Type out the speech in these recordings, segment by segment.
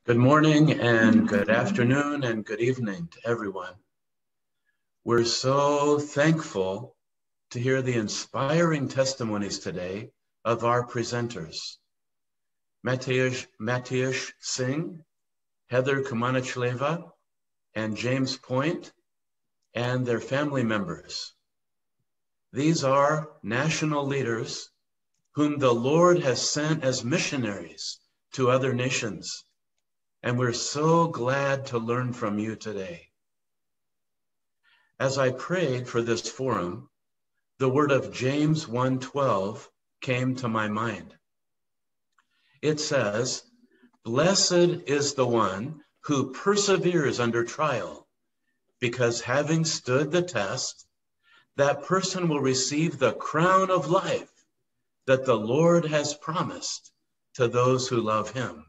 Good morning and good afternoon and good evening to everyone. We're so thankful to hear the inspiring testimonies today of our presenters. Matthias Singh, Heather Kumanichleva, and James Point, and their family members. These are national leaders whom the Lord has sent as missionaries to other nations. And we're so glad to learn from you today. As I prayed for this forum, the word of James 1:12 came to my mind. It says, "Blessed is the one who perseveres under trial, because having stood the test, that person will receive the crown of life that the Lord has promised to those who love him."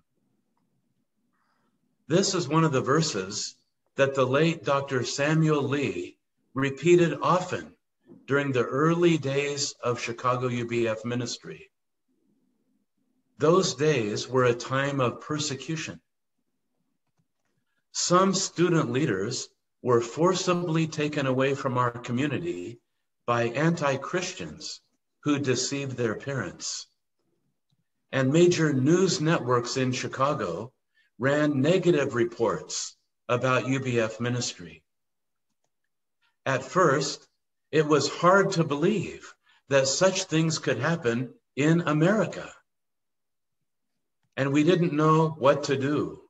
This is one of the verses that the late Dr. Samuel Lee repeated often during the early days of Chicago UBF ministry. Those days were a time of persecution. Some student leaders were forcibly taken away from our community by anti-Christians who deceived their parents. And major news networks in Chicago ran negative reports about UBF ministry. At first, it was hard to believe that such things could happen in America. And we didn't know what to do.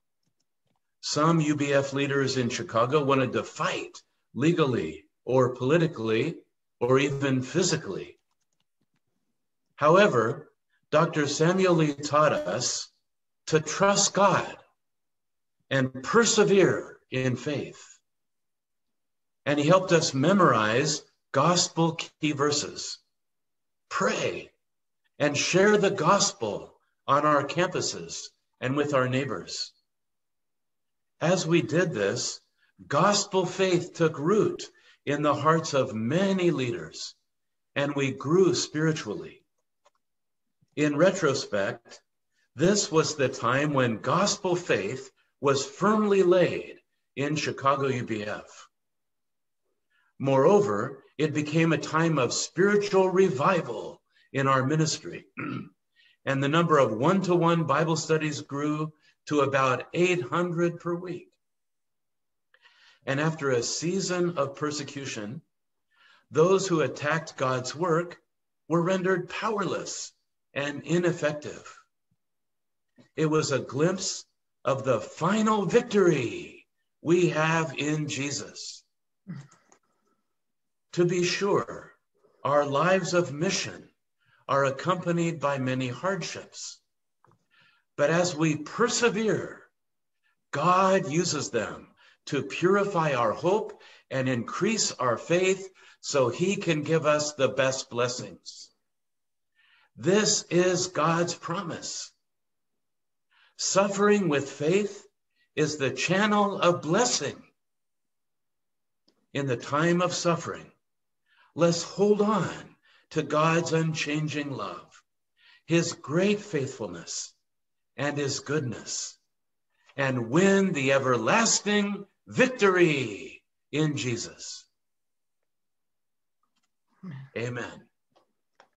Some UBF leaders in Chicago wanted to fight legally or politically or even physically. However, Dr. Samuel Lee taught us to trust God and persevere in faith. And he helped us memorize gospel key verses, pray, and share the gospel on our campuses and with our neighbors. As we did this, gospel faith took root in the hearts of many leaders, and we grew spiritually. In retrospect, this was the time when gospel faith was firmly laid in Chicago UBF. Moreover, it became a time of spiritual revival in our ministry, and the number of one-to-one Bible studies grew to about 800 per week. And after a season of persecution, those who attacked God's work were rendered powerless and ineffective. It was a glimpse of the final victory we have in Jesus. To be sure, our lives of mission are accompanied by many hardships. But as we persevere, God uses them to purify our hope and increase our faith so he can give us the best blessings. This is God's promise. Suffering with faith is the channel of blessing. In the time of suffering, let's hold on to God's unchanging love, his great faithfulness, and his goodness, and win the everlasting victory in Jesus. Amen.